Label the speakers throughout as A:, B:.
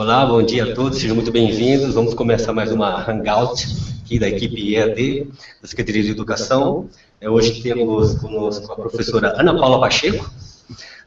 A: Olá, bom dia a todos, sejam muito bem-vindos. Vamos começar mais uma Hangout aqui da equipe EAD, da Secretaria de Educação. Hoje temos conosco a professora Ana Paula Pacheco,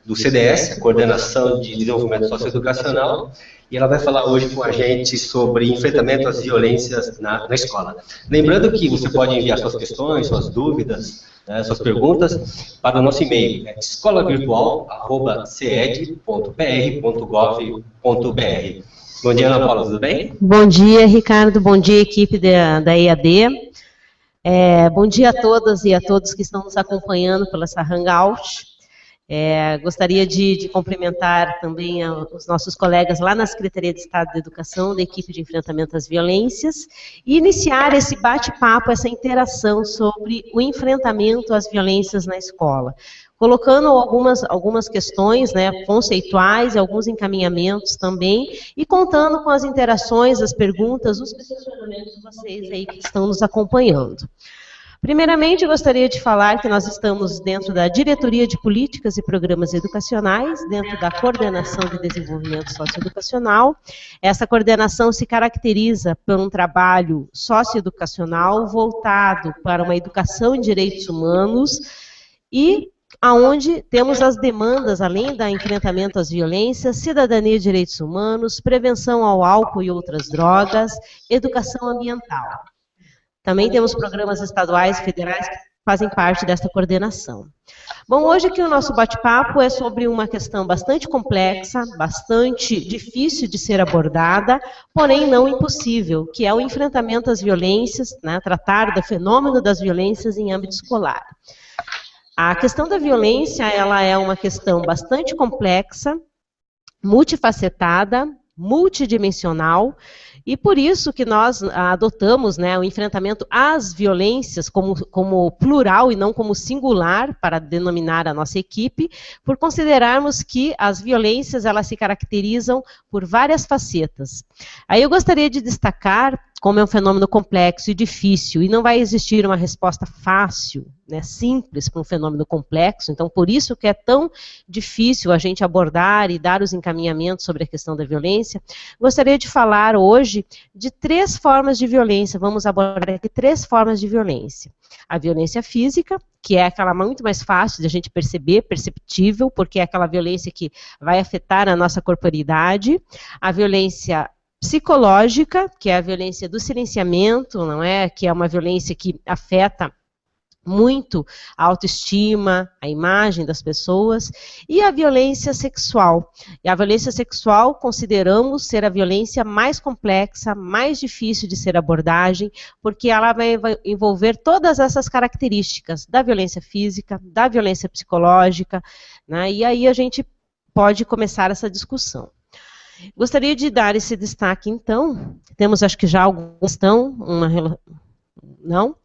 A: do CDS, a Coordenação de Desenvolvimento Socioeducacional, e ela vai falar hoje com a gente sobre enfrentamento às violências na escola. Lembrando que você pode enviar suas questões, suas dúvidas, suas perguntas para o nosso e-mail, escolavirtual@ced.pr.gov.br. Bom dia, Ana Paula, tudo bem?
B: Bom dia, Ricardo, bom dia, equipe da EAD. Bom dia a todas e a todos que estão nos acompanhando pela essa Hangout. Gostaria de cumprimentar também os nossos colegas lá na Secretaria de Estado de Educação, da equipe de enfrentamento às violências, e iniciar esse bate-papo, essa interação sobre o enfrentamento às violências na escola, colocando algumas questões, conceituais e alguns encaminhamentos também, e contando com as interações, as perguntas, os questionamentos de vocês aí que estão nos acompanhando. Primeiramente, eu gostaria de falar que nós estamos dentro da Diretoria de Políticas e Programas Educacionais, dentro da Coordenação de Desenvolvimento Socioeducacional. Essa coordenação se caracteriza por um trabalho socioeducacional voltado para uma educação em direitos humanos e aonde temos as demandas, além do enfrentamento às violências, cidadania e direitos humanos, prevenção ao álcool e outras drogas, educação ambiental. Também temos programas estaduais e federais que fazem parte desta coordenação. Bom, hoje aqui o nosso bate-papo é sobre uma questão bastante complexa, bastante difícil de ser abordada, porém não impossível, que é o enfrentamento às violências, tratar do fenômeno das violências em âmbito escolar. A questão da violência, ela é uma questão bastante complexa, multifacetada, multidimensional, e por isso que nós adotamos o enfrentamento às violências como plural e não como singular para denominar a nossa equipe, por considerarmos que as violências elas se caracterizam por várias facetas. Aí eu gostaria de destacar como é um fenômeno complexo e difícil, e não vai existir uma resposta fácil, simples para um fenômeno complexo, então por isso que é tão difícil a gente abordar e dar os encaminhamentos sobre a questão da violência. Gostaria de falar hoje de 3 formas de violência, vamos abordar aqui 3 formas de violência. A violência física, que é aquela muito mais fácil de a gente perceber, perceptível, porque é aquela violência que vai afetar a nossa corporeidade. A violência psicológica, que é a violência do silenciamento, que é uma violência que afeta muito a autoestima, a imagem das pessoas, e a violência sexual. E a violência sexual consideramos ser a violência mais complexa, mais difícil de ser abordagem, porque ela vai envolver todas essas características da violência física, da violência psicológica, e aí a gente pode começar essa discussão. Gostaria de dar esse destaque, então, temos acho que já alguns não?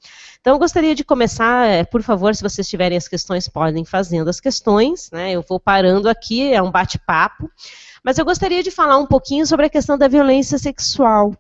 B: Então, eu gostaria de começar, por favor, se vocês tiverem as questões, podem fazendo as questões, eu vou parando aqui, é um bate-papo, mas eu gostaria de falar um pouquinho sobre a questão da violência sexual,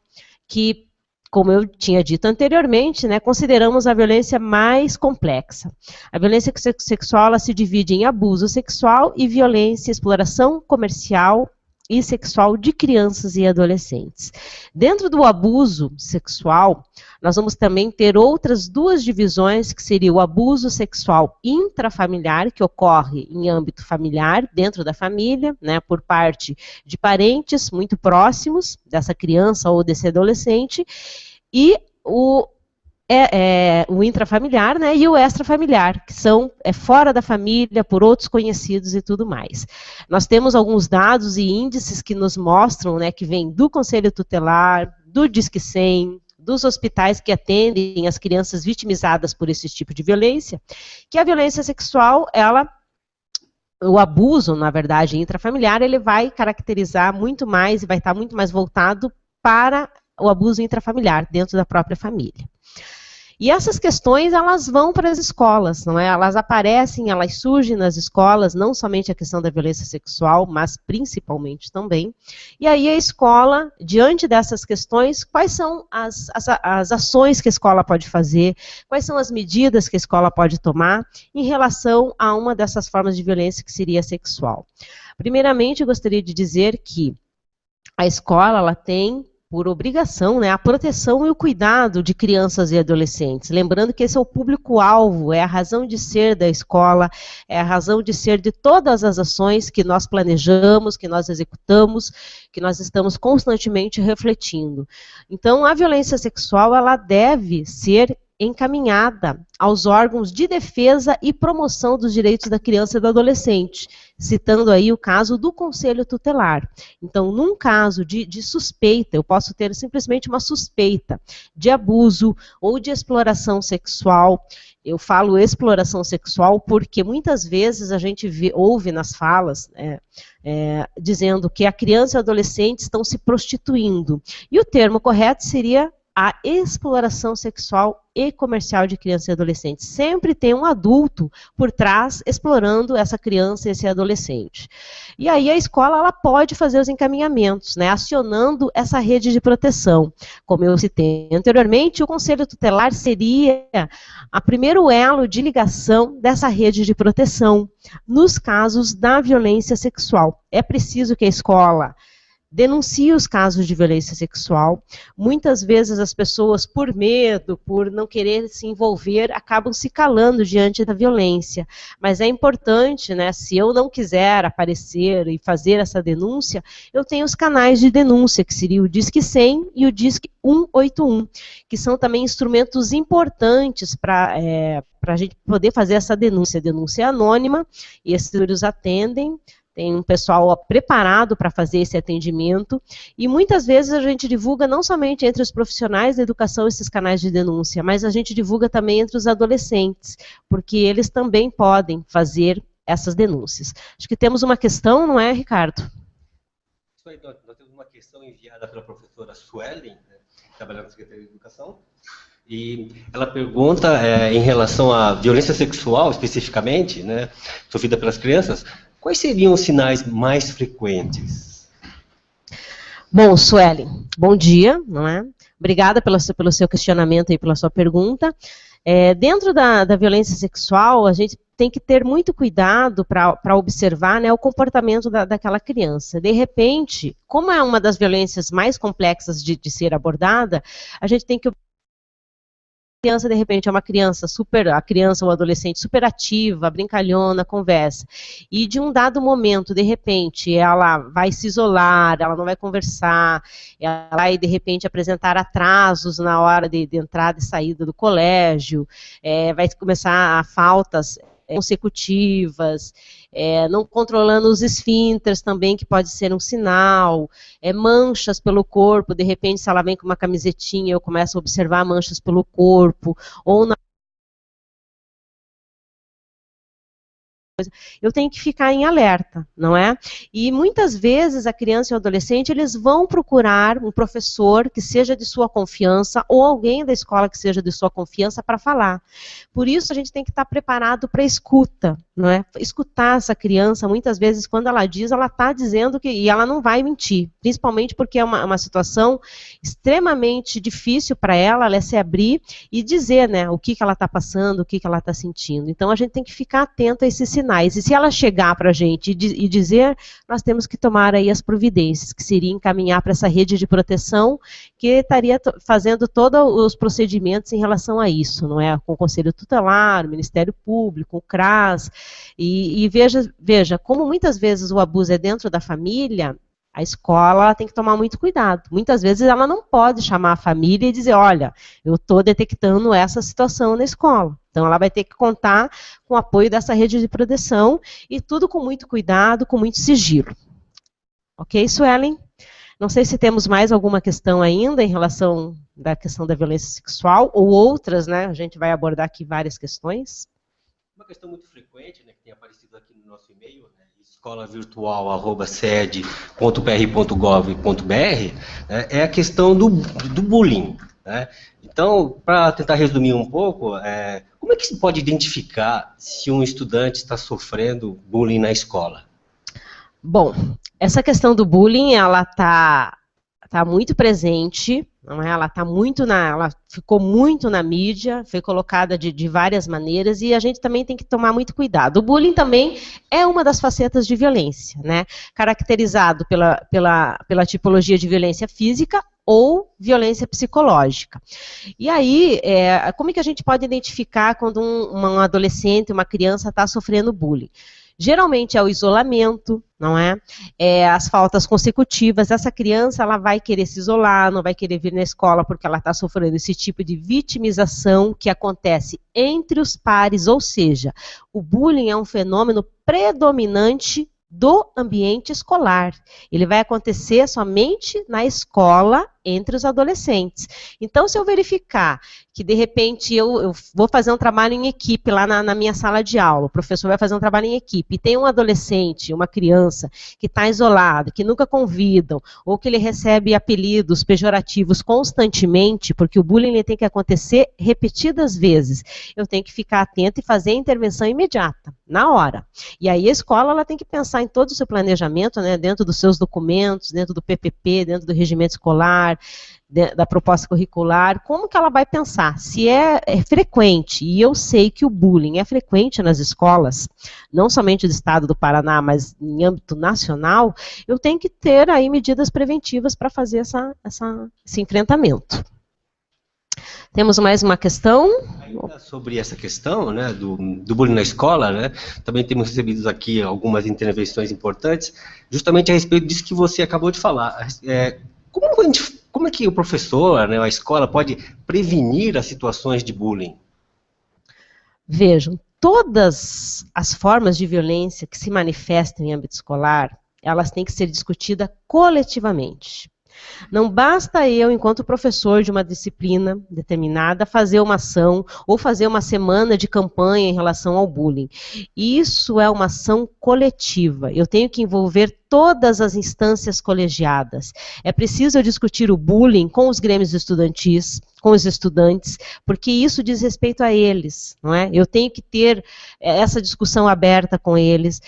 B: que, como eu tinha dito anteriormente, consideramos a violência mais complexa. A violência sexual ela se divide em abuso sexual e violência, exploração comercial e sexual de crianças e adolescentes. Dentro do abuso sexual, nós vamos também ter outras 2 divisões, que seria o abuso sexual intrafamiliar, que ocorre em âmbito familiar, dentro da família, por parte de parentes muito próximos dessa criança ou desse adolescente, e o intrafamiliar, e o extrafamiliar, que são fora da família, por outros conhecidos e tudo mais. Nós temos alguns dados e índices que nos mostram, que vem do Conselho Tutelar, do Disque 100, dos hospitais que atendem as crianças vitimizadas por esse tipo de violência, que a violência sexual, o abuso, na verdade, intrafamiliar, ele vai caracterizar muito mais e vai estar muito mais voltado para o abuso intrafamiliar, dentro da própria família. E essas questões, elas vão para as escolas, Elas aparecem, elas surgem nas escolas, não somente a questão da violência sexual, mas principalmente também. E aí a escola, diante dessas questões, quais são as ações que a escola pode fazer, quais são as medidas que a escola pode tomar em relação a uma dessas formas de violência que seria a sexual. Primeiramente, eu gostaria de dizer que a escola ela tem por obrigação, né, a proteção e o cuidado de crianças e adolescentes. Lembrando que esse é o público-alvo, é a razão de ser da escola, é a razão de ser de todas as ações que nós planejamos, que nós executamos, que nós estamos constantemente refletindo. Então, a violência sexual, ela deve ser encaminhada aos órgãos de defesa e promoção dos direitos da criança e do adolescente, citando aí o caso do Conselho Tutelar. Então, num caso de suspeita, eu posso ter simplesmente uma suspeita de abuso ou de exploração sexual. Eu falo exploração sexual porque muitas vezes a gente ouve nas falas dizendo que a criança e o adolescente estão se prostituindo. E o termo correto seria a exploração sexual e comercial de criança e adolescente. Sempre tem um adulto por trás explorando essa criança e esse adolescente. E aí a escola ela pode fazer os encaminhamentos, né, acionando essa rede de proteção. Como eu citei anteriormente, o Conselho Tutelar seria o primeiro elo de ligação dessa rede de proteção nos casos da violência sexual. É preciso que a escola denuncie os casos de violência sexual. Muitas vezes as pessoas, por medo, por não querer se envolver, acabam se calando diante da violência. Mas é importante, né, se eu não quiser aparecer e fazer essa denúncia, eu tenho os canais de denúncia, que seria o Disque 100 e o Disque 181, que são também instrumentos importantes para a gente poder fazer essa denúncia. Denúncia anônima, e esses números atendem. Tem um pessoal preparado para fazer esse atendimento e muitas vezes a gente divulga não somente entre os profissionais da educação esses canais de denúncia, mas a gente divulga também entre os adolescentes, porque eles também podem fazer essas denúncias. Acho que temos uma questão, não é, Ricardo?
A: Isso aí, nós temos uma questão enviada pela professora Suelen, né, trabalhando na Secretaria de Educação, e ela pergunta em relação à violência sexual, especificamente, né, sofrida pelas crianças. Quais seriam os sinais mais frequentes?
B: Bom, Suelen, bom dia, não é? Obrigada pelo seu questionamento e pela sua pergunta. Dentro da violência sexual, a gente tem que ter muito cuidado para observar, né, o comportamento daquela criança. De repente, como é uma das violências mais complexas de ser abordada, a gente tem que criança, de repente, é uma criança a criança ou adolescente super ativa, brincalhona, conversa. E de um dado momento, de repente, ela vai se isolar, ela não vai conversar, ela vai, de repente, apresentar atrasos na hora de entrada e saída do colégio, vai começar a faltas consecutivas, não controlando os esfínteres também, que pode ser um sinal, manchas pelo corpo, de repente se ela vem com uma camisetinha, eu começo a observar manchas pelo corpo, ou eu tenho que ficar em alerta, não é? E muitas vezes a criança e o adolescente, eles vão procurar um professor que seja de sua confiança ou alguém da escola que seja de sua confiança para falar. Por isso a gente tem que estar preparado para a escuta, não é? Escutar essa criança, muitas vezes quando ela diz, ela está dizendo e ela não vai mentir, principalmente porque é uma situação extremamente difícil para ela se abrir e dizer, né, o que ela está passando, o que ela está sentindo. Então a gente tem que ficar atento a esses sinais. E se ela chegar para a gente e dizer, nós temos que tomar aí as providências, que seria encaminhar para essa rede de proteção, que estaria fazendo todos os procedimentos em relação a isso, não é? Com o Conselho Tutelar, o Ministério Público, o CRAS, e veja, como muitas vezes o abuso é dentro da família, a escola tem que tomar muito cuidado. Muitas vezes ela não pode chamar a família e dizer, olha, eu estou detectando essa situação na escola. Então ela vai ter que contar com o apoio dessa rede de proteção e tudo com muito cuidado, com muito sigilo. Ok, Suelen? Não sei se temos mais alguma questão ainda em relação da questão da violência sexual ou outras, né? A gente vai abordar aqui várias questões.
A: Uma questão muito frequente, né, que tem aparecido aqui no nosso e-mail, né, escolavirtual@sede.pr.gov.br, né, é a questão do bullying. Né? Então, para tentar resumir um pouco, como é que se pode identificar se um estudante está sofrendo bullying na escola?
B: Bom, essa questão do bullying, ela está muito presente Não é? Ela ficou muito na mídia, foi colocada de várias maneiras, e a gente também tem que tomar muito cuidado. O bullying também é uma das facetas de violência, né? Caracterizado pela tipologia de violência física ou violência psicológica. E aí, como é que a gente pode identificar quando um adolescente, uma criança está sofrendo bullying? Geralmente é o isolamento, não é? As faltas consecutivas. Essa criança, ela vai querer se isolar, não vai querer vir na escola porque ela está sofrendo esse tipo de vitimização que acontece entre os pares, ou seja, o bullying é um fenômeno predominante do ambiente escolar. Ele vai acontecer somente na escola, entre os adolescentes. Então, se eu verificar que, de repente, eu vou fazer um trabalho em equipe lá na minha sala de aula, o professor vai fazer um trabalho em equipe, e tem um adolescente, uma criança, que está isolado, que nunca convidam, ou que ele recebe apelidos pejorativos constantemente, porque o bullying ele tem que acontecer repetidas vezes, eu tenho que ficar atenta e fazer a intervenção imediata, na hora. E aí a escola ela tem que pensar em todo o seu planejamento, né, dentro dos seus documentos, dentro do PPP, dentro do regimento escolar, da proposta curricular, como que ela vai pensar? Se é frequente, e eu sei que o bullying é frequente nas escolas, não somente do estado do Paraná, mas em âmbito nacional, eu tenho que ter aí medidas preventivas para fazer esse enfrentamento. Temos mais uma questão?
A: Ainda sobre essa questão, né, do bullying na escola, né, também temos recebido aqui algumas intervenções importantes, justamente a respeito disso que você acabou de falar. Como é que o professor, né, a escola, pode prevenir as situações de bullying?
B: Vejam, todas as formas de violência que se manifestam em âmbito escolar, elas têm que ser discutidas coletivamente. Não basta eu, enquanto professor de uma disciplina determinada, fazer uma ação ou fazer uma semana de campanha em relação ao bullying. Isso é uma ação coletiva. Eu tenho que envolver todas as instâncias colegiadas. É preciso eu discutir o bullying com os grêmios estudantis, com os estudantes, porque isso diz respeito a eles, não é? Eu tenho que ter essa discussão aberta com eles.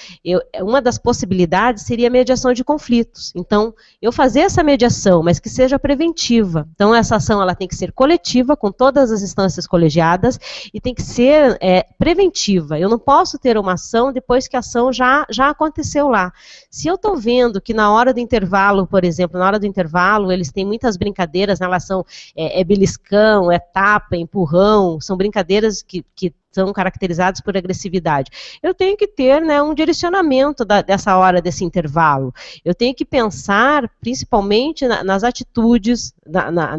B: Uma das possibilidades seria a mediação de conflitos. Então, eu fazer essa mediação, mas que seja preventiva. Então, essa ação ela tem que ser coletiva, com todas as instâncias colegiadas, e tem que ser preventiva. Eu não posso ter uma ação depois que a ação já aconteceu lá. Se eu estou vendo que na hora do intervalo, por exemplo, na hora do intervalo, eles têm muitas brincadeiras, né, elas são beliscão, tapa, empurrão, são brincadeiras que são caracterizados por agressividade. Eu tenho que ter, né, um direcionamento dessa hora, desse intervalo. Eu tenho que pensar, principalmente, nas atitudes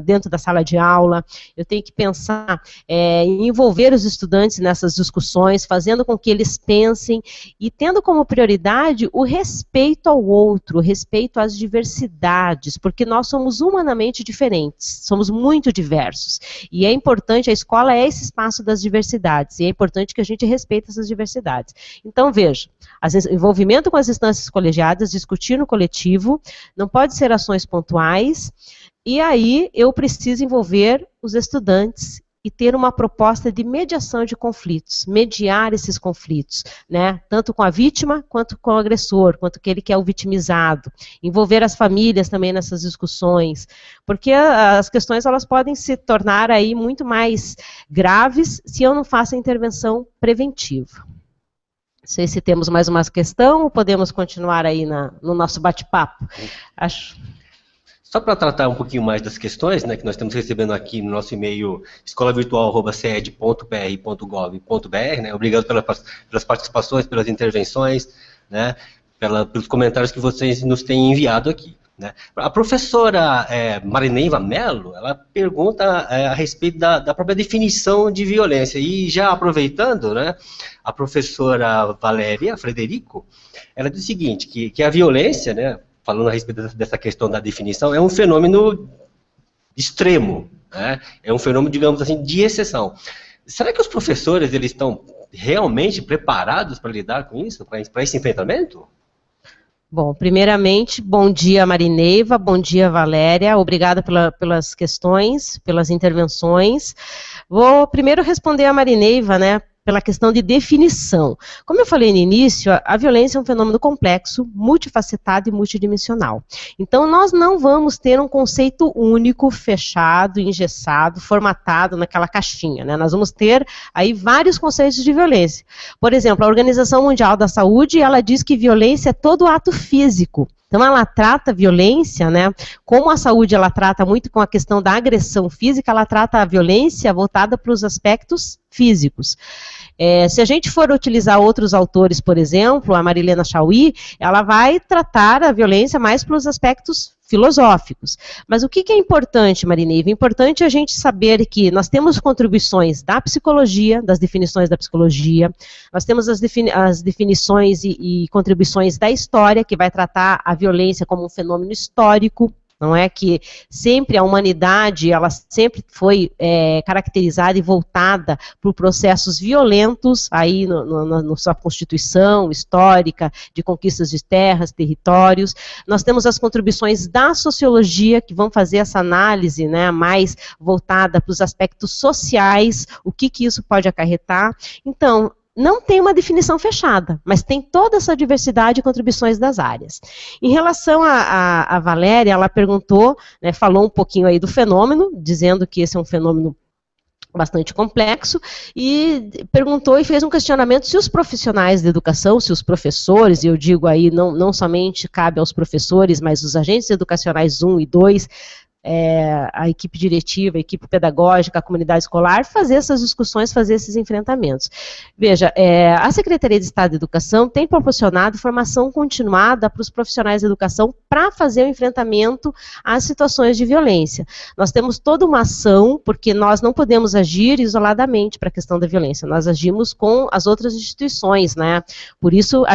B: dentro da sala de aula. Eu tenho que pensar em envolver os estudantes nessas discussões, fazendo com que eles pensem e tendo como prioridade o respeito ao outro, o respeito às diversidades, porque nós somos humanamente diferentes, somos muito diversos. E é importante, a escola é esse espaço das diversidades. E é importante que a gente respeite essas diversidades. Então, veja, envolvimento com as instâncias colegiadas, discutir no coletivo, não pode ser ações pontuais, e aí eu preciso envolver os estudantes e ter uma proposta de mediação de conflitos, mediar esses conflitos, né, tanto com a vítima, quanto com o agressor, quanto aquele que é o vitimizado, envolver as famílias também nessas discussões, porque as questões elas podem se tornar aí muito mais graves se eu não faço a intervenção preventiva. Não sei se temos mais uma questão ou podemos continuar aí no nosso bate-papo. Acho...
A: Só para tratar um pouquinho mais das questões, né, que nós estamos recebendo aqui no nosso e-mail escolavirtual@ced.pr.gov.br, né, obrigado pelas participações, pelas intervenções, né, pelos comentários que vocês nos têm enviado aqui. Né. A professora Marineiva Mello, ela pergunta a respeito da própria definição de violência, e já aproveitando, né, a professora Valéria Frederico, ela diz o seguinte, que a violência, né, falando a respeito dessa questão da definição, é um fenômeno extremo, né? É um fenômeno, digamos assim, de exceção. Será que os professores eles estão realmente preparados para lidar com isso, para esse enfrentamento?
B: Bom, primeiramente, bom dia Marineiva, bom dia Valéria, obrigada pelas questões, pelas intervenções. Vou primeiro responder a Marineiva, né? pela questão de definição. Como eu falei no início, a violência é um fenômeno complexo, multifacetado e multidimensional. Então, nós não vamos ter um conceito único, fechado, engessado, formatado naquela caixinha, né? Nós vamos ter aí vários conceitos de violência. Por exemplo, a Organização Mundial da Saúde, ela diz que violência é todo ato físico. Então, ela trata a violência, né, como a saúde ela trata muito com a questão da agressão física, ela trata a violência voltada para os aspectos físicos. Se a gente for utilizar outros autores, por exemplo, a Marilena Chauí, ela vai tratar a violência mais pelos aspectos filosóficos. Mas o que é importante, Marineiva? É importante a gente saber que nós temos contribuições da psicologia, das definições da psicologia, nós temos as definições e contribuições da história, que vai tratar a violência como um fenômeno histórico. Não é que sempre a humanidade, ela sempre foi caracterizada e voltada por processos violentos, aí na sua constituição histórica, de conquistas de terras, territórios. Nós temos as contribuições da sociologia, que vão fazer essa análise, né, mais voltada para os aspectos sociais, o que isso pode acarretar. Então, não tem uma definição fechada, mas tem toda essa diversidade e contribuições das áreas. Em relação a Valéria, ela perguntou, né, falou um pouquinho aí do fenômeno, dizendo que esse é um fenômeno bastante complexo, e perguntou e fez um questionamento se os profissionais da educação, se os professores, e eu digo aí, não somente cabe aos professores, mas os agentes educacionais 1 e 2, a equipe diretiva, a equipe pedagógica, a comunidade escolar, fazer essas discussões, fazer esses enfrentamentos. Veja, a Secretaria de Estado de Educação tem proporcionado formação continuada para os profissionais de educação para fazer o enfrentamento às situações de violência. Nós temos toda uma ação, porque nós não podemos agir isoladamente para a questão da violência, nós agimos com as outras instituições, né? Por isso,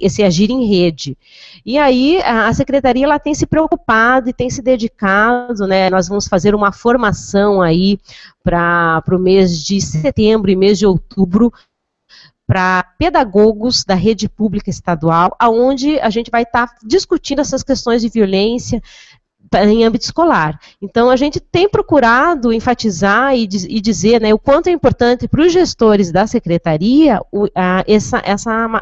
B: esse agir em rede. E aí, a Secretaria ela tem se preocupado e tem se dedicado, né, nós vamos fazer uma formação aí para o mês de setembro e mês de outubro para pedagogos da rede pública estadual, onde a gente vai estar discutindo essas questões de violência em âmbito escolar. Então, a gente tem procurado enfatizar e dizer, né, o quanto é importante para os gestores da secretaria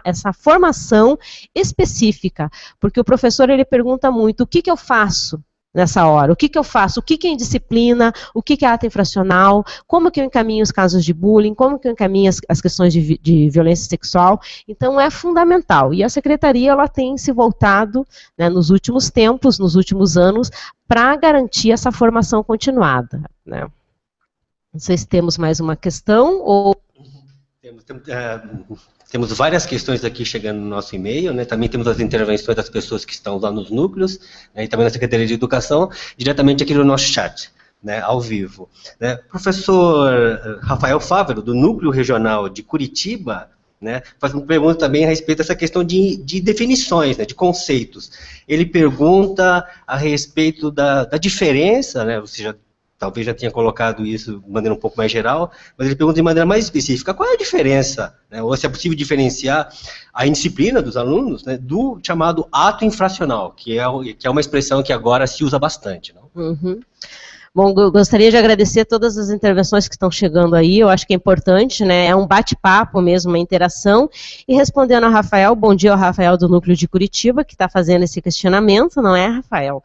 B: essa formação específica, porque o professor ele pergunta muito, o que eu faço nessa hora? O que eu faço? O que é indisciplina? O que é ato infracional? Como que eu encaminho os casos de bullying? Como que eu encaminho as questões de violência sexual? Então, é fundamental. E a Secretaria ela tem se voltado, né, nos últimos tempos, nos últimos anos, para garantir essa formação continuada, né? Não sei se temos mais uma questão ou...
A: Temos várias questões aqui chegando no nosso e-mail, né? Também temos as intervenções das pessoas que estão lá nos núcleos, né? E também na Secretaria de Educação, diretamente aqui no nosso chat, né? Ao vivo, né? Professor Rafael Fávero, do Núcleo Regional de Curitiba, né, faz uma pergunta também a respeito dessa questão de definições, né, de conceitos. Ele pergunta a respeito da diferença, né, você talvez já tenha colocado isso de maneira um pouco mais geral, mas ele pergunta de maneira mais específica, qual é a diferença, né, ou se é possível diferenciar a indisciplina dos alunos, né, do chamado ato infracional, que é uma expressão que agora se usa bastante. Não?
B: Uhum. Bom, eu gostaria de agradecer todas as intervenções que estão chegando aí, eu acho que é importante, né, é um bate-papo mesmo, uma interação, e respondendo ao Rafael, bom dia ao Rafael do Núcleo de Curitiba, que está fazendo esse questionamento, não é, Rafael?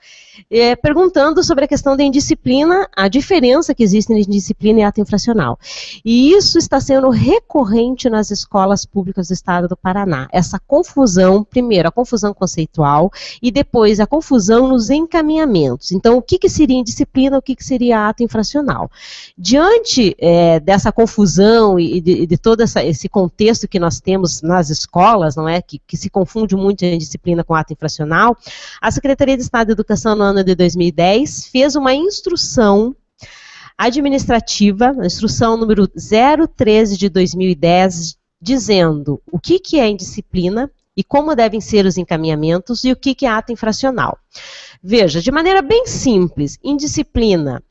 B: Perguntando sobre a questão da indisciplina, a diferença que existe entre indisciplina e ato infracional. E isso está sendo recorrente nas escolas públicas do estado do Paraná, essa confusão, primeiro, a confusão conceitual, e depois a confusão nos encaminhamentos. Então, o que seria indisciplina, o que seria ato infracional? Diante dessa confusão e de todo esse contexto que nós temos nas escolas, não é, que se confunde muito a indisciplina com ato infracional, a Secretaria de Estado de Educação no ano de 2010 fez uma instrução administrativa, a instrução número 013 de 2010, dizendo o que é indisciplina e como devem ser os encaminhamentos e o que é ato infracional. Veja, de maneira bem simples, indisciplina.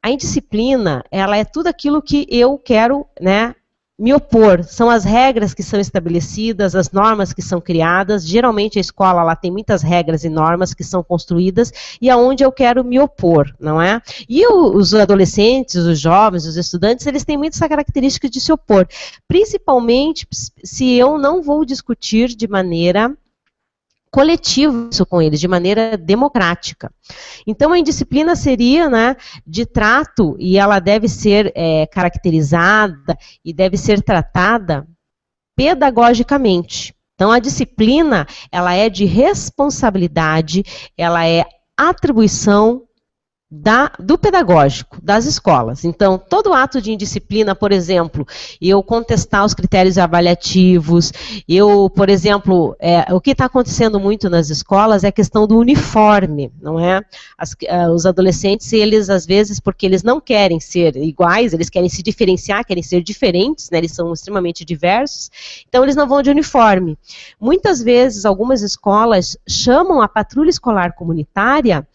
B: A indisciplina, ela é tudo aquilo que eu quero, né, me opor, são as regras que são estabelecidas, as normas que são criadas. Geralmente a escola ela tem muitas regras e normas que são construídas e aonde eu quero me opor, não é? E os adolescentes, os jovens, os estudantes, eles têm muito essa característica de se opor, principalmente se eu não vou discutir de maneira coletivo isso com eles, de maneira democrática. Então, a indisciplina seria, né, de trato, e ela deve ser caracterizada e deve ser tratada pedagogicamente. Então, a disciplina, ela é de responsabilidade, ela é atribuição do pedagógico, das escolas. Então, todo ato de indisciplina, por exemplo, eu contestar os critérios avaliativos, eu, por exemplo, o que está acontecendo muito nas escolas é a questão do uniforme, não é? Os adolescentes, eles, às vezes, porque eles não querem ser iguais, eles querem se diferenciar, querem ser diferentes, né? Eles são extremamente diversos, então eles não vão de uniforme. Muitas vezes, algumas escolas chamam a patrulha escolar comunitária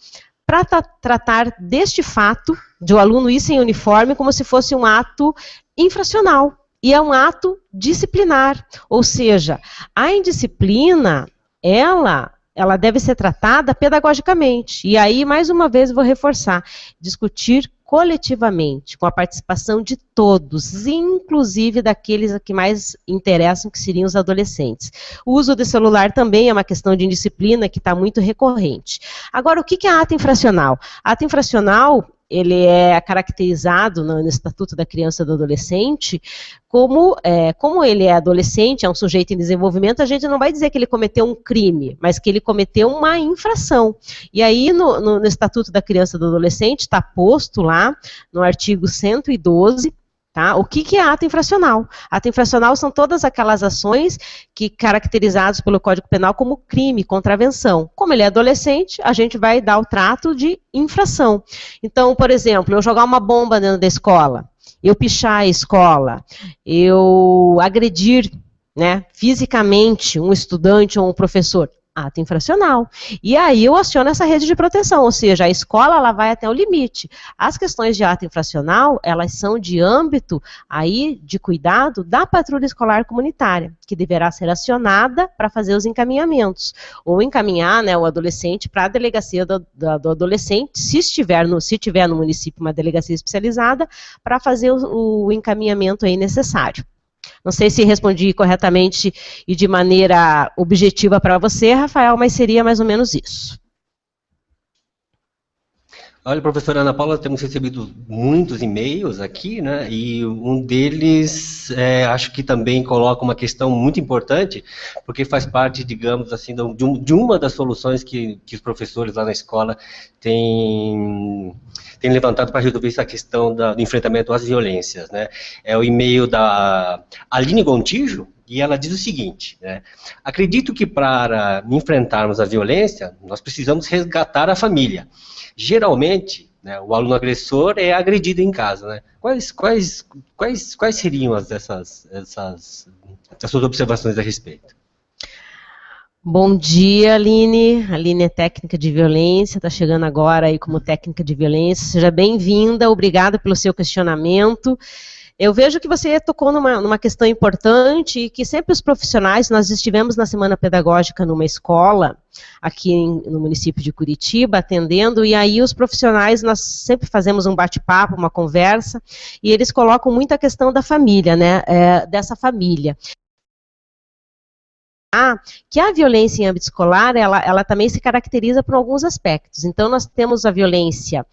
B: para tratar deste fato, de o aluno ir sem uniforme, como se fosse um ato infracional. E é um ato disciplinar. Ou seja, a indisciplina, ela deve ser tratada pedagogicamente. E aí, mais uma vez, vou reforçar, discutir coletivamente, com a participação de todos, inclusive daqueles que mais interessam, que seriam os adolescentes. O uso do celular também é uma questão de indisciplina que está muito recorrente. Agora, o que é ato infracional? Ato infracional, ele é caracterizado no Estatuto da Criança e do Adolescente como ele é adolescente, é um sujeito em desenvolvimento, a gente não vai dizer que ele cometeu um crime, mas que ele cometeu uma infração. E aí, no Estatuto da Criança e do Adolescente, está posto lá, no artigo 112, tá? O que é ato infracional? Ato infracional são todas aquelas ações que caracterizadas pelo Código Penal como crime, contravenção. Como ele é adolescente, a gente vai dar o trato de infração. Então, por exemplo, eu jogar uma bomba dentro da escola, eu pichar a escola, eu agredir, né, fisicamente um estudante ou um professor, ato infracional. E aí eu aciono essa rede de proteção, ou seja, a escola ela vai até o limite. As questões de ato infracional, elas são de âmbito aí de cuidado da patrulha escolar comunitária, que deverá ser acionada para fazer os encaminhamentos, ou encaminhar, né, o adolescente para a delegacia do adolescente, se tiver no município uma delegacia especializada, para fazer o encaminhamento aí necessário. Não sei se respondi corretamente e de maneira objetiva para você, Rafael, mas seria mais ou menos isso.
A: Olha, professora Ana Paula, temos recebido muitos e-mails aqui, né, e um deles, acho que também coloca uma questão muito importante, porque faz parte, digamos assim, de uma das soluções que os professores lá na escola têm levantado para resolver essa questão do enfrentamento às violências, né. É o e-mail da Aline Gontijo, e ela diz o seguinte, né, acredito que para enfrentarmos a violência, nós precisamos resgatar a família. Geralmente, né, o aluno agressor é agredido em casa, né? Quais seriam essas suas observações a respeito?
B: Bom dia, Aline. Aline é técnica de violência, está chegando agora aí como técnica de violência. Seja bem-vinda, obrigada pelo seu questionamento. Eu vejo que você tocou numa questão importante e que sempre os profissionais, nós estivemos na Semana Pedagógica numa escola, aqui no município de Curitiba, atendendo, e aí os profissionais, nós sempre fazemos um bate-papo, uma conversa, e eles colocam muito a questão da família, né, dessa família. Que a violência em âmbito escolar, ela também se caracteriza por alguns aspectos. Então, nós temos a violência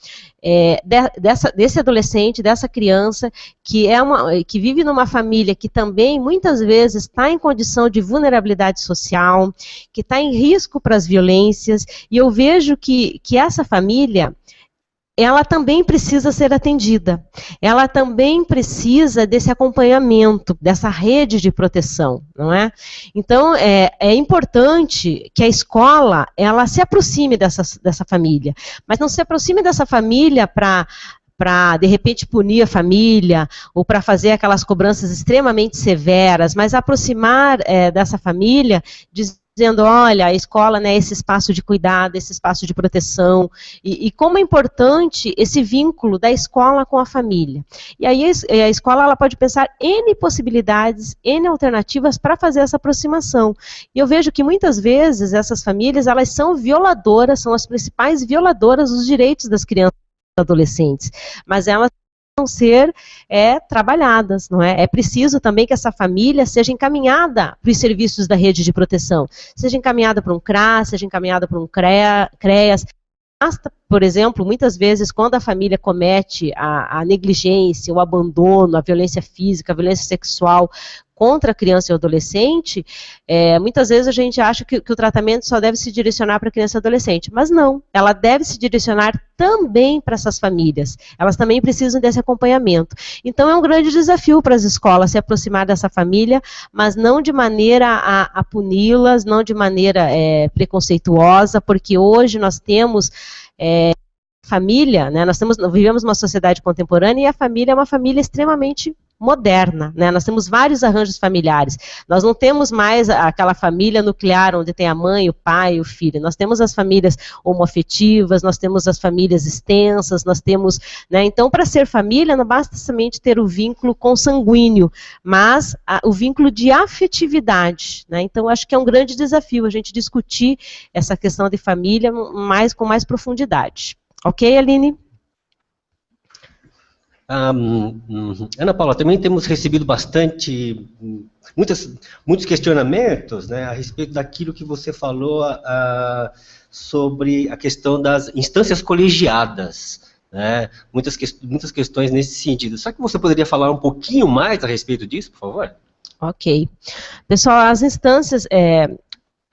B: desse adolescente, dessa criança, que vive numa família que também, muitas vezes, está em condição de vulnerabilidade social, que está em risco para as violências, e eu vejo que essa família, ela também precisa ser atendida, ela também precisa desse acompanhamento, dessa rede de proteção, não é? Então, é importante que a escola, ela se aproxime dessa família, mas não se aproxime dessa família para, de repente, punir a família, ou para fazer aquelas cobranças extremamente severas, mas aproximar dessa família, dizendo, olha, a escola, né, esse espaço de cuidado, esse espaço de proteção, e como é importante esse vínculo da escola com a família. E aí a escola ela pode pensar N possibilidades, N alternativas para fazer essa aproximação. E eu vejo que muitas vezes essas famílias, elas são violadoras, são as principais violadoras dos direitos das crianças e adolescentes, mas elas ser trabalhadas, não é? É preciso também que essa família seja encaminhada para os serviços da rede de proteção, seja encaminhada para um CRAS, seja encaminhada para um CREAS. Basta, por exemplo, muitas vezes quando a família comete a negligência, o abandono, a violência física, a violência sexual contra a criança e o adolescente, muitas vezes a gente acha que o tratamento só deve se direcionar para a criança e adolescente, mas não, ela deve se direcionar também para essas famílias, elas também precisam desse acompanhamento. Então é um grande desafio para as escolas se aproximar dessa família, mas não de maneira a puni-las, não de maneira preconceituosa, porque hoje nós temos família, né, nós vivemos uma sociedade contemporânea e a família é uma família extremamente moderna, né? Nós temos vários arranjos familiares, nós não temos mais aquela família nuclear onde tem a mãe, o pai, o filho, nós temos as famílias homoafetivas, nós temos as famílias extensas, nós temos, né? Então para ser família não basta somente ter o vínculo consanguíneo, mas o vínculo de afetividade, né? Então acho que é um grande desafio a gente discutir essa questão de família com mais profundidade. Ok, Aline?
A: Ana Paula, também temos recebido muitos questionamentos, né, a respeito daquilo que você falou sobre a questão das instâncias colegiadas, né, muitas questões nesse sentido. Será que você poderia falar um pouquinho mais a respeito disso, por favor?
B: Ok. Pessoal, as instâncias...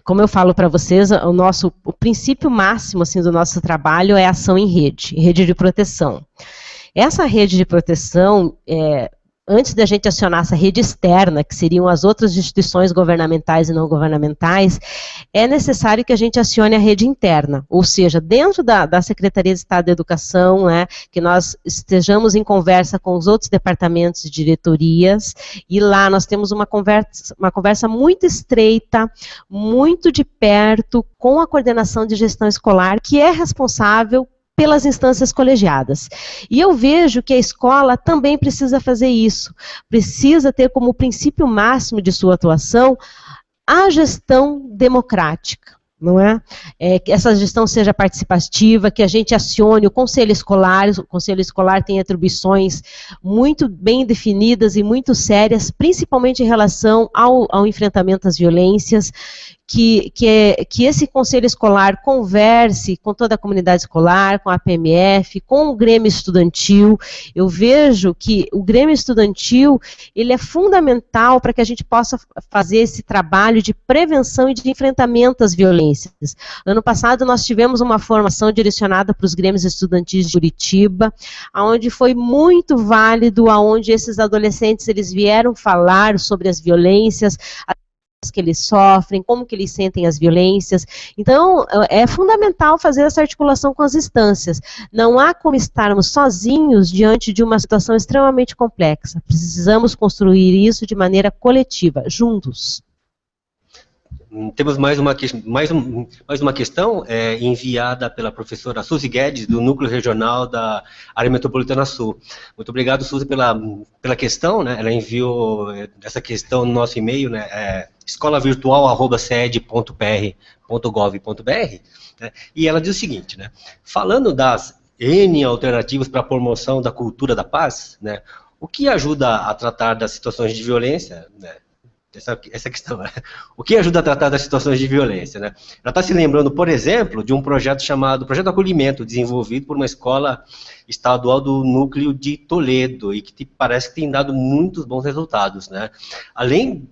B: Como eu falo para vocês, o princípio máximo assim, do nosso trabalho é a ação em rede de proteção. Essa rede de proteção, antes da gente acionar essa rede externa, que seriam as outras instituições governamentais e não governamentais, é necessário que a gente acione a rede interna, ou seja, dentro da Secretaria de Estado da Educação, né, que nós estejamos em conversa com os outros departamentos e diretorias, e lá nós temos uma conversa muito estreita, muito de perto, com a coordenação de gestão escolar, que é responsável pelas instâncias colegiadas. E eu vejo que a escola também precisa fazer isso, precisa ter como princípio máximo de sua atuação a gestão democrática, não é? Que essa gestão seja participativa, que a gente acione o conselho escolar tem atribuições muito bem definidas e muito sérias, principalmente em relação ao enfrentamento às violências, que esse conselho escolar converse com toda a comunidade escolar, com a PMF, com o Grêmio Estudantil. Eu vejo que o Grêmio Estudantil, ele é fundamental para que a gente possa fazer esse trabalho de prevenção e de enfrentamento às violências. Ano passado nós tivemos uma formação direcionada para os Grêmios Estudantis de Curitiba, onde foi muito válido, onde esses adolescentes eles vieram falar sobre as violências, que eles sofrem, como que eles sentem as violências. Então, é fundamental fazer essa articulação com as instâncias. Não há como estarmos sozinhos diante de uma situação extremamente complexa. Precisamos construir isso de maneira coletiva, juntos.
A: Temos mais uma questão enviada pela professora Suzy Guedes, do Núcleo Regional da Área Metropolitana Sul. Muito obrigado, Suzy, pela questão, né? Ela enviou essa questão no nosso e-mail, né? escolavirtual@ced.pr.gov.br, né? E ela diz o seguinte, né? Falando das N alternativas para a promoção da cultura da paz, né? O que ajuda a tratar das situações de violência, né? Essa questão, né? O que ajuda a tratar das situações de violência, né? Ela está se lembrando, por exemplo, de um projeto chamado Projeto Acolhimento, desenvolvido por uma escola estadual do núcleo de Toledo, e que parece que tem dado muitos bons resultados, né? Além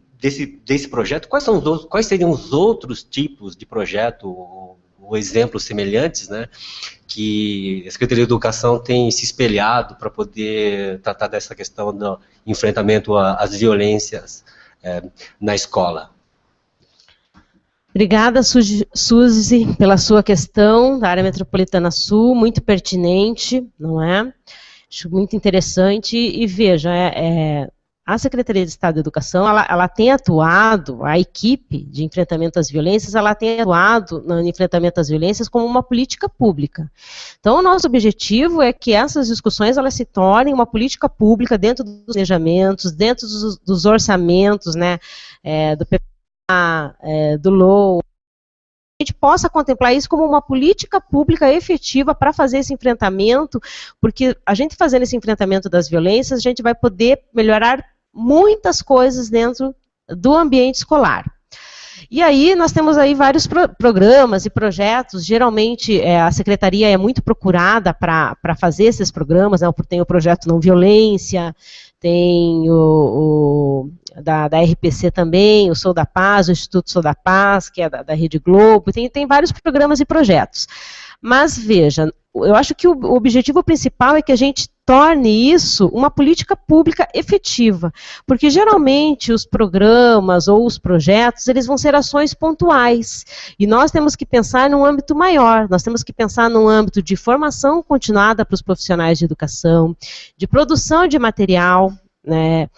A: desse projeto, quais seriam os outros tipos de projeto ou exemplos semelhantes, né, que a Secretaria de Educação tem se espelhado para poder tratar dessa questão do enfrentamento às violências na escola?
B: Obrigada, Suzy, pela sua questão da área metropolitana sul, muito pertinente, não é? Acho muito interessante e veja, a Secretaria de Estado de Educação, ela tem atuado, a equipe de enfrentamento às violências, ela tem atuado no enfrentamento às violências como uma política pública. Então, o nosso objetivo é que essas discussões, elas se tornem uma política pública dentro dos planejamentos, dentro dos orçamentos, né, do PPA, do LOA, a gente possa contemplar isso como uma política pública efetiva para fazer esse enfrentamento, porque a gente fazendo esse enfrentamento das violências, a gente vai poder melhorar muitas coisas dentro do ambiente escolar. E aí nós temos aí vários programas e projetos, geralmente a secretaria é muito procurada para fazer esses programas, né? Tem o projeto Não Violência, tem da RPC também, o Sou da Paz, o Instituto Sou da Paz, que é da Rede Globo, tem vários programas e projetos. Mas veja, eu acho que o objetivo principal é que a gente torne isso uma política pública efetiva, porque geralmente os programas ou os projetos, eles vão ser ações pontuais, e nós temos que pensar num âmbito maior, nós temos que pensar num âmbito de formação continuada para os profissionais de educação, de produção de material, né,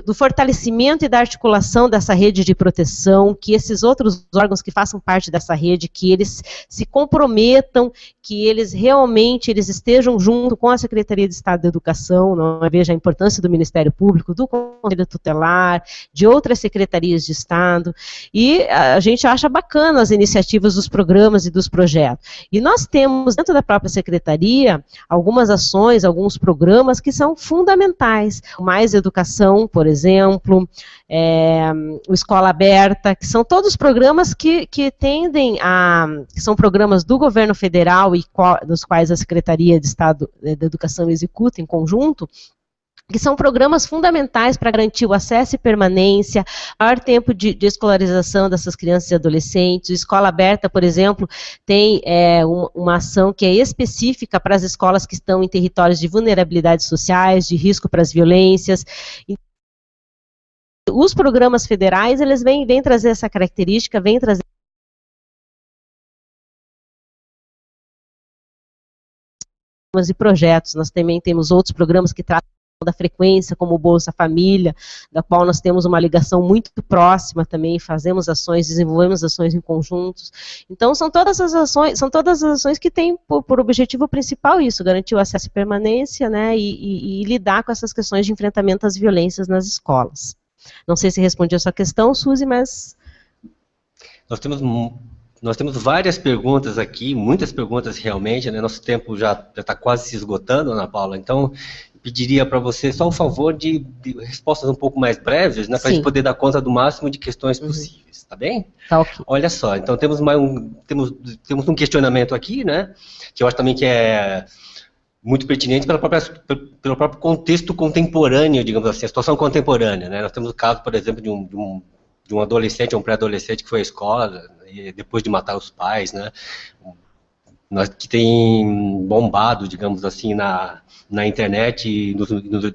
B: do fortalecimento e da articulação dessa rede de proteção, que esses outros órgãos que façam parte dessa rede, que eles se comprometam, que eles realmente estejam junto com a Secretaria de Estado da Educação, não veja a importância do Ministério Público, do Conselho Tutelar, de outras secretarias de Estado, e a gente acha bacana as iniciativas dos programas e dos projetos. E nós temos dentro da própria Secretaria algumas ações, alguns programas que são fundamentais. Mais Educação, por exemplo, o Escola Aberta, que são todos programas que tendem que são programas do governo federal e dos quais a Secretaria de Estado da Educação executa em conjunto, que são programas fundamentais para garantir o acesso e permanência, maior tempo de escolarização dessas crianças e adolescentes. A Escola Aberta, por exemplo, tem uma ação que é específica para as escolas que estão em territórios de vulnerabilidades sociais, de risco para as violências. Os programas federais, eles vêm trazer essa característica, vêm trazer e projetos. Nós também temos outros programas que tratam da frequência, como o Bolsa Família, da qual nós temos uma ligação muito próxima também, fazemos ações, desenvolvemos ações em conjuntos. Então, são todas as ações que têm por objetivo principal isso, garantir o acesso e permanência, né, e lidar com essas questões de enfrentamento às violências nas escolas. Não sei se respondi a sua questão, Suzy, mas...
A: Nós temos várias perguntas aqui, muitas perguntas realmente, né? Nosso tempo já está quase se esgotando, Ana Paula, então eu pediria para você só um favor de respostas um pouco mais breves, né, para a gente poder dar conta do máximo de questões possíveis, tá bem?
B: Tá, ok.
A: Olha só, então temos um questionamento aqui, né, que eu acho também que é muito pertinente pelo próprio contexto contemporâneo, digamos assim, a situação contemporânea, né? Nós temos o caso, por exemplo, de um adolescente, um pré-adolescente que foi à escola, e depois de matar os pais, né, que tem bombado, digamos assim, na internet e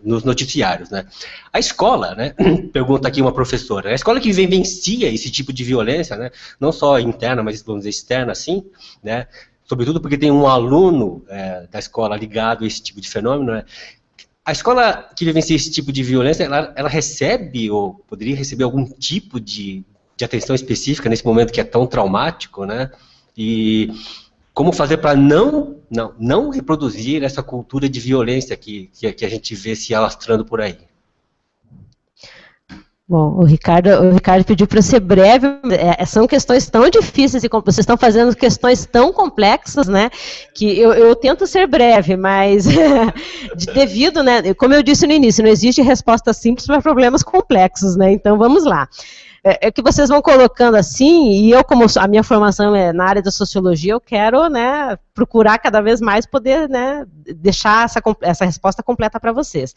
A: nos noticiários, né. A escola, né, pergunta aqui uma professora, a escola que vivencia esse tipo de violência, né, não só interna, mas vamos dizer externa, assim, né, sobretudo porque tem um aluno da escola ligado a esse tipo de fenômeno, né. A escola que vivencia esse tipo de violência, ela recebe ou poderia receber algum tipo de atenção específica nesse momento que é tão traumático, né? E como fazer para não reproduzir essa cultura de violência que a gente vê se alastrando por aí?
B: Bom, o Ricardo pediu para ser breve, são questões tão difíceis e vocês estão fazendo questões tão complexas, né, que eu tento ser breve, mas devido, né, como eu disse no início, não existe resposta simples para problemas complexos, né, então vamos lá. É que vocês vão colocando assim, e eu, como a minha formação é na área da sociologia, eu quero, né, procurar cada vez mais poder, né, deixar essa resposta completa para vocês.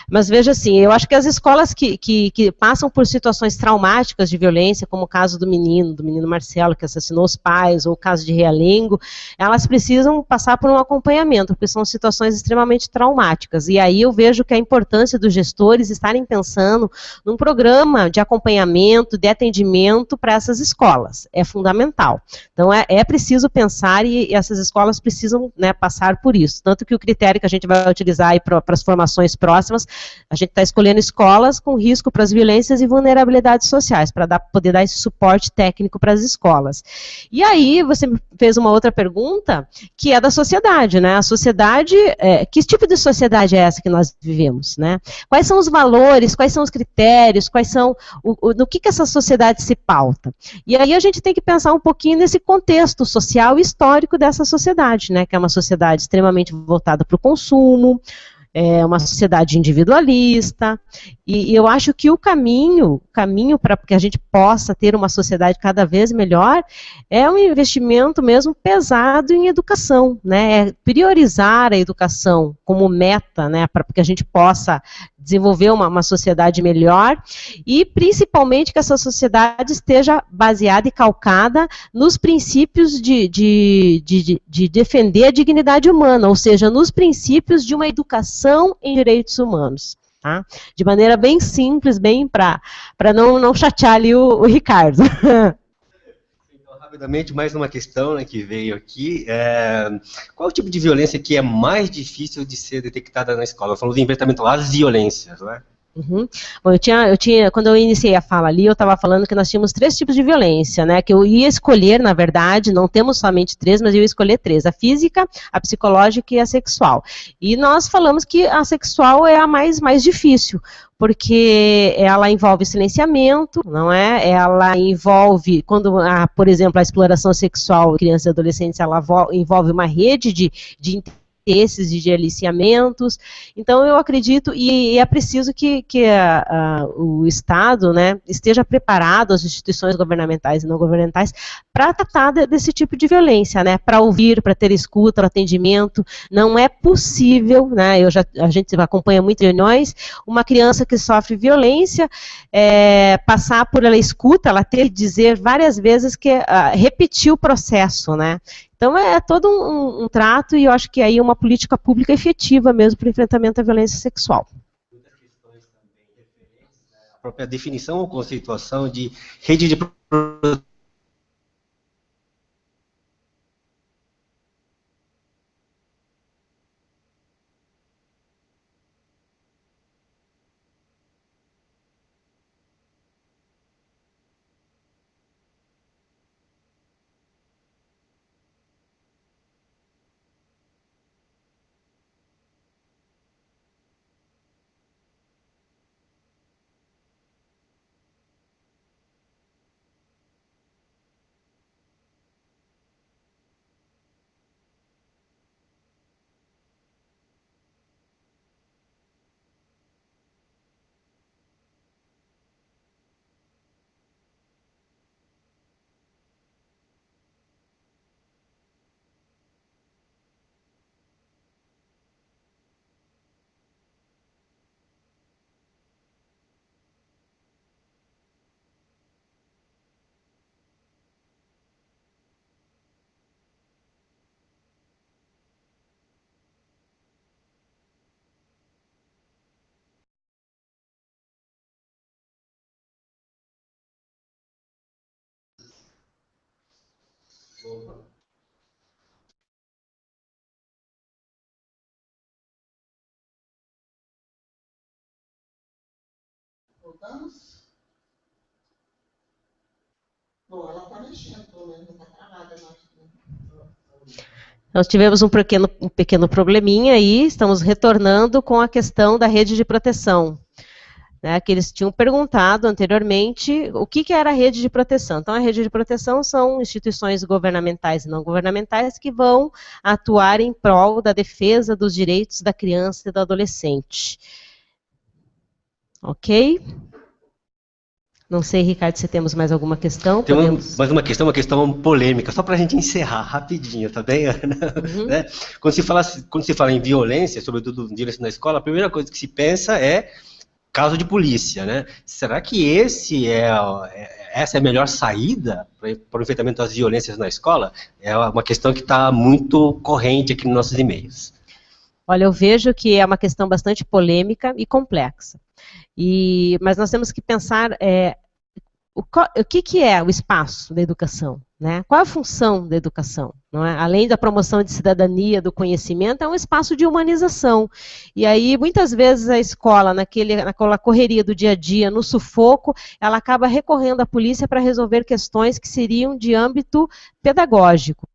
B: Mas veja assim, eu acho que as escolas que passam por situações traumáticas de violência, como o caso do menino Marcelo, que assassinou os pais, ou o caso de Realengo, elas precisam passar por um acompanhamento, porque são situações extremamente traumáticas. E aí eu vejo que a importância dos gestores estarem pensando num programa de acompanhamento, desenvolvimento de atendimento para essas escolas. É fundamental. Então, é preciso pensar e essas escolas precisam, né, passar por isso. Tanto que o critério que a gente vai utilizar para as formações próximas, a gente está escolhendo escolas com risco para as violências e vulnerabilidades sociais, para poder dar esse suporte técnico para as escolas. E aí, você me fez uma outra pergunta, que é da sociedade, né? A sociedade, que tipo de sociedade é essa que nós vivemos, né? Quais são os valores, quais são os critérios, quais são, no que essa sociedade se pauta? E aí a gente tem que pensar um pouquinho nesse contexto social e histórico dessa sociedade, né? Que é uma sociedade extremamente voltada para o consumo, é uma sociedade individualista, e eu acho que o caminho para que a gente possa ter uma sociedade cada vez melhor é um investimento mesmo pesado em educação, né? É priorizar a educação como meta, né? Para que a gente possa desenvolver uma sociedade melhor e principalmente que essa sociedade esteja baseada e calcada nos princípios de defender a dignidade humana, ou seja, nos princípios de uma educação em direitos humanos. Tá? De maneira bem simples, bem para não chatear ali o Ricardo.
A: Então, rapidamente, mais uma questão, né, que veio aqui. Qual o tipo de violência que é mais difícil de ser detectada na escola? Eu falo de enfrentamento às violências, não é?
B: Uhum. Bom, quando eu iniciei a fala ali, eu estava falando que nós tínhamos 3 tipos de violência, né, que eu ia escolher, na verdade, não temos somente 3, mas eu ia escolher 3, a física, a psicológica e a sexual. E nós falamos que a sexual é a mais difícil, porque ela envolve silenciamento, não é? Ela envolve, por exemplo, a exploração sexual de crianças e adolescentes, ela envolve uma rede de interesses e de aliciamentos. Então, eu acredito, e é preciso que o Estado, né, esteja preparado, as instituições governamentais e não governamentais, para tratar desse tipo de violência, né, para ouvir, para ter escuta, atendimento. Não é possível, né, a gente acompanha muitas reuniões, uma criança que sofre violência, passar por ela escuta, ela ter que dizer várias vezes que repetir o processo, né. Então, é todo um trato, e eu acho que aí é uma política pública efetiva mesmo para o enfrentamento à violência sexual.
A: Muitas questões também referentes à própria definição ou conceituação de rede de
B: Voltamos? Bom, ela está mexendo, pelo menos está travada. Nós tivemos um pequeno probleminha aí, estamos retornando com a questão da rede de proteção. Né, que eles tinham perguntado anteriormente o que era a rede de proteção. Então, a rede de proteção são instituições governamentais e não governamentais que vão atuar em prol da defesa dos direitos da criança e do adolescente. Ok? Não sei, Ricardo, se temos mais alguma questão.
A: Tem mais uma questão polêmica, só para a gente encerrar rapidinho, tá bem, Ana?
B: Uhum.
A: Né? Quando se fala em violência, sobretudo violência na escola, a primeira coisa que se pensa é caso de polícia, né? Será que essa é a melhor saída para o enfrentamento das violências na escola? É uma questão que está muito corrente aqui nos nossos e-mails.
B: Olha, eu vejo que é uma questão bastante polêmica e complexa. Mas nós temos que pensar o que é o espaço da educação? Né? Qual é a função da educação? Não é? Além da promoção de cidadania, do conhecimento, é um espaço de humanização. E aí, muitas vezes, a escola, naquela correria do dia a dia, no sufoco, ela acaba recorrendo à polícia para resolver questões que seriam de âmbito pedagógico.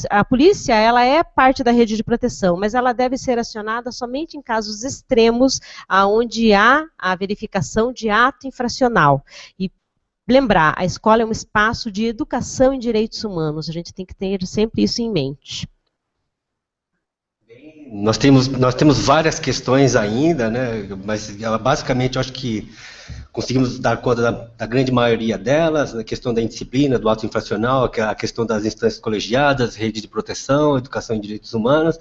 B: A polícia, ela é parte da rede de proteção, mas ela deve ser acionada somente em casos extremos, onde há a verificação de ato infracional. E lembrar, a escola é um espaço de educação em direitos humanos, a gente tem que ter sempre isso em mente.
A: Nós temos várias questões ainda, né, mas basicamente eu acho que conseguimos dar conta da grande maioria delas, a questão da indisciplina, do ato infracional, a questão das instâncias colegiadas, rede de proteção, educação em direitos humanos.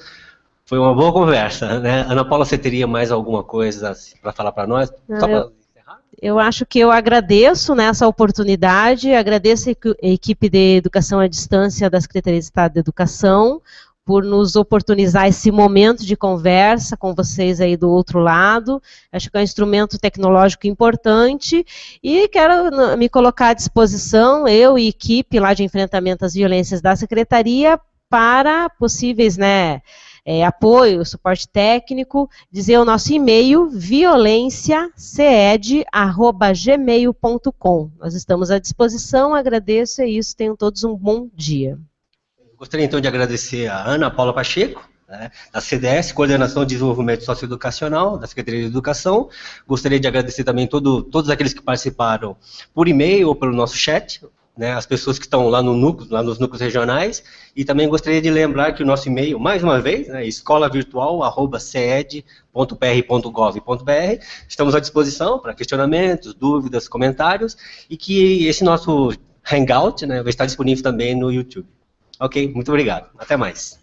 A: Foi uma boa conversa, né? Ana Paula, você teria mais alguma coisa para falar para nós? Só para encerrar?
B: Eu acho que eu agradeço nessa oportunidade, agradeço a equipe de educação à distância da Secretaria de Estado de Educação, por nos oportunizar esse momento de conversa com vocês aí do outro lado. Acho que é um instrumento tecnológico importante e quero me colocar à disposição, eu e equipe lá de enfrentamento às violências da Secretaria, para possíveis, né, apoio, suporte técnico, dizer o nosso e-mail, violenciaceed@gmail.com. Nós estamos à disposição, agradeço, é isso, tenham todos um bom dia.
A: Gostaria, então, de agradecer a Ana Paula Pacheco, né, da CDS, Coordenação de Desenvolvimento Socioeducacional, da Secretaria de Educação. Gostaria de agradecer também todos aqueles que participaram por e-mail ou pelo nosso chat, né, as pessoas que estão lá nos núcleos regionais. E também gostaria de lembrar que o nosso e-mail, mais uma vez, né, escolavirtual@ceed.pr.gov.br. Estamos à disposição para questionamentos, dúvidas, comentários, e que esse nosso Hangout, né, vai estar disponível também no YouTube. Ok, muito obrigado. Até mais.